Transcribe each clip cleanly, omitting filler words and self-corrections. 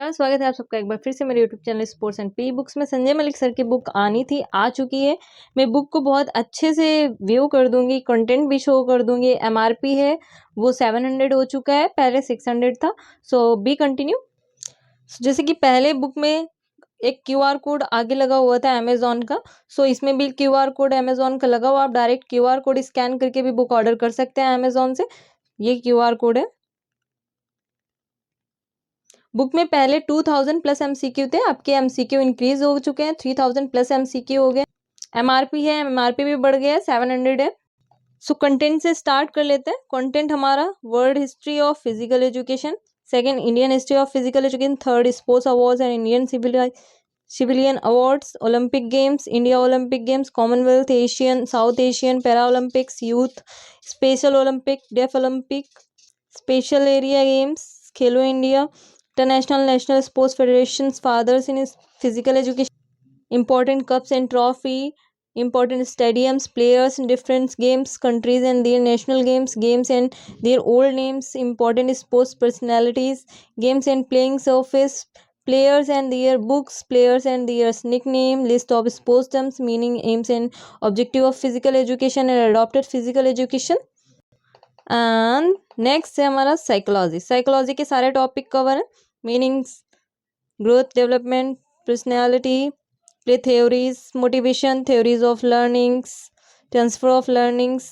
स्वागत है आप सबका एक बार फिर से मेरे YouTube channel sports and P books में। संजय मलिक सर की बुक आनी थी, आ चुकी है। मैं बुक को बहुत अच्छे से व्यू कर दूंगी, कंटेंट भी शो कर दूंगी। एमआरपी है वो 700 हो चुका है, पहले 600 था। सो बी कंटिन्यू। जैसे कि पहले बुक में एक क्यूआर कोड आगे लगा हुआ था अमेजोन का, सो इसमें भी क्यूआर कोड अमेजोन का लगा हुआ। आप डायरेक्ट क्यूआर कोड स्कैन करके भी बुक ऑर्डर कर सकते हैं अमेजोन से। ये क्यूआर कोड है। बुक में पहले 2000 प्लस एमसीक्यू थे, आपके एमसीक्यू इंक्रीज हो चुके हैं, 3000 प्लस एमसीक्यू हो गए। एमआरपी है, एमआरपी भी बढ़ गया है, 700 है। सो कंटेंट से स्टार्ट कर लेते हैं। कंटेंट हमारा world history of physical education, second Indian history of physical education, third sports awards and Indian civilian awards, Olympic games, India Olympic games, Commonwealth, Asian, South Asian, para Olympics, youth, special Olympic, deaf Olympic, special area games, खेलो India, international national sports federation, fathers in physical education, important cups and trophy, important stadiums, players in different games, countries and their national games, games and their old names, important sports personalities, games and playing surface, players and their books, players and their nickname, list of sports terms, meaning, aims and objective of physical education and adopted physical education. And next है हमारा psychology. Psychology के सारे topic cover है, meanings, growth, development, personality, play theories, motivation, theories of learnings, transfer of learnings,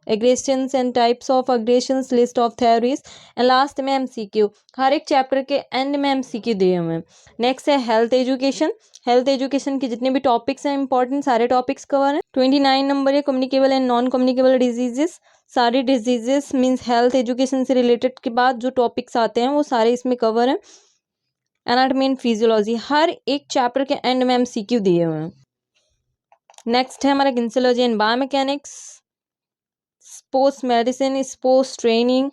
aggressions and types of aggressions, list of theories, and last में MCQ. हर एक chapter के and में एमसीक्यू दिए हुए हैं। नेक्स्ट है हेल्थ एजुकेशन। हेल्थ एजुकेशन के जितने भी टॉपिक्स हैं इंपॉर्टेंट, सारे टॉपिक्स कवर हैं। 29 नंबर है communicable and non communicable diseases. सारी डिजीजेस मीन्स हेल्थ एजुकेशन से रिलेटेड के बाद जो टॉपिक्स आते हैं वो सारे इसमें कवर हैं। एनाटॉमी एंड फिजियोलॉजी, हर एक चैप्टर के एंड में एमसीक्यू दिए हुए हैं। नेक्स्ट है हमारा kinesiology and biomechanics, sports medicine, sports training,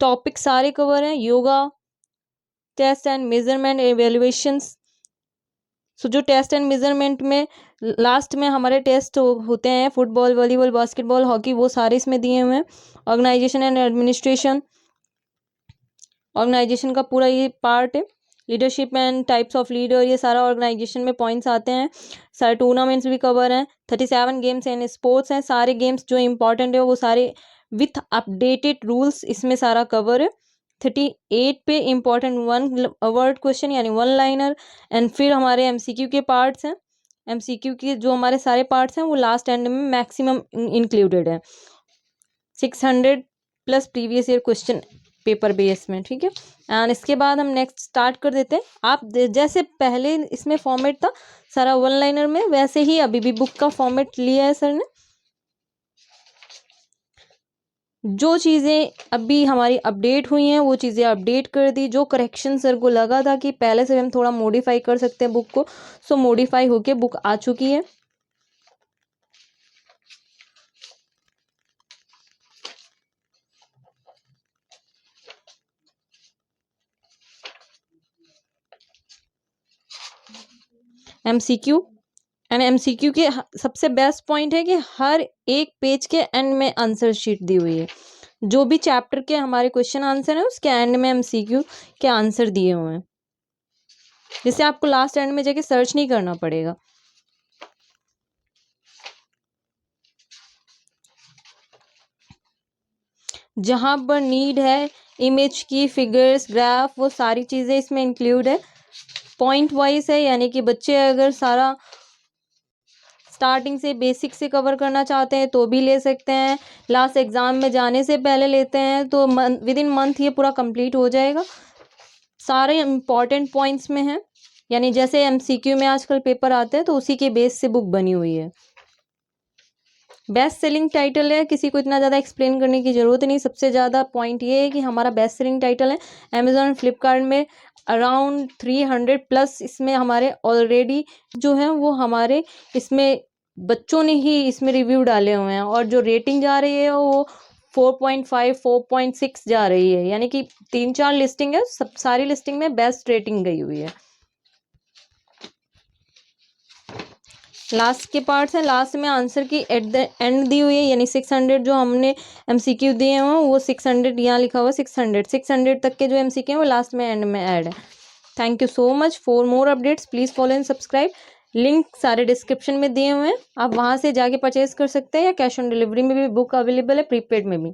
topic सारे कवर हैं। Yoga, test and measurement, evaluations. So जो टेस्ट एंड मेजरमेंट में लास्ट में हमारे टेस्ट होते हैं, फुटबॉल, वॉलीबॉल, बास्केटबॉल, हॉकी, वो सारे इसमें दिए हुए हैं। ऑर्गेनाइजेशन एंड एडमिनिस्ट्रेशन, ऑर्गेनाइजेशन का पूरा ये पार्ट है। Leadership and types of leader, ये सारा ऑर्गेनाइजेशन में पॉइंट्स आते हैं। सारे टूर्नामेंट्स भी कवर हैं। 37 गेम्स एंड स्पोर्ट्स हैं। सारे गेम्स जो इंपॉर्टेंट है वो सारे विथ अपडेटेड रूल्स इसमें सारा कवर है। 38 पे इंपॉर्टेंट वन वर्ड क्वेश्चन यानी वन लाइनर, एंड फिर हमारे एमसीक्यू के पार्ट्स हैं। एमसीक्यू के जो हमारे सारे पार्ट्स हैं वो लास्ट एंड में मैक्सिमम इंक्लूडेड है। 600 plus previous year question paper base में, ठीक है। एंड इसके बाद हम नेक्स्ट स्टार्ट कर देते हैं। आप जैसे पहले इसमें फॉर्मेट था सारा वन लाइनर में, वैसे ही अभी भी बुक का फॉर्मेट लिया है सर ने। जो चीज़ें अभी हमारी अपडेट हुई हैं वो चीज़ें अपडेट कर दी। जो करेक्शन सर को लगा था कि पहले से हम थोड़ा मॉडिफाई कर सकते हैं बुक को, सो मॉडिफाई होके बुक आ चुकी है। एमसीक्यू एंड एमसीक्यू के सबसे बेस्ट पॉइंट है कि हर एक पेज के एंड में आंसर शीट दी हुई है। जो भी चैप्टर के हमारे क्वेश्चन आंसर है उसके एंड में एमसीक्यू के आंसर दिए हुए हैं, जिससे आपको लास्ट एंड में जाके सर्च नहीं करना पड़ेगा। जहां पर नीड है इमेज की, फिगर्स, ग्राफ, वो सारी चीज़ें इसमें इंक्लूड है। पॉइंट वाइज है, यानी कि बच्चे अगर सारा स्टार्टिंग से बेसिक से कवर करना चाहते हैं तो भी ले सकते हैं। लास्ट एग्ज़ाम में जाने से पहले लेते हैं तो विद इन मंथ ये पूरा कंप्लीट हो जाएगा। सारे इम्पॉर्टेंट पॉइंट्स में है, यानी जैसे एमसीक्यू में आजकल पेपर आते हैं तो उसी के बेस से बुक बनी हुई है। बेस्ट सेलिंग टाइटल है, किसी को इतना ज़्यादा एक्सप्लेन करने की ज़रूरत नहीं। सबसे ज़्यादा पॉइंट ये है कि हमारा बेस्ट सेलिंग टाइटल है। अमेजोन फ्लिपकार्ट में अराउंड 300 प्लस इसमें हमारे ऑलरेडी जो है वो हमारे इसमें बच्चों ने ही इसमें रिव्यू डाले हुए हैं, और जो रेटिंग जा रही है वो 4.5 4.6 जा रही है, यानी कि 3-4 लिस्टिंग है, सब सारी लिस्टिंग में बेस्ट रेटिंग गई हुई है। लास्ट के पार्ट्स हैं, लास्ट में आंसर की एट द एंड दी हुई है, यानी 600 जो हमने एमसीक्यू दिए हैं वो 600 यहाँ लिखा हुआ 600 तक के जो एमसीक्यू हैं वो लास्ट में एंड में ऐड है। Thank you so much. For more updates please follow and subscribe. Link सारे डिस्क्रिप्शन में दिए हुए हैं, आप वहाँ से जाके परचेज कर सकते हैं, या कैश ऑन डिलीवरी में भी बुक अवेलेबल है, प्रीपेड में भी।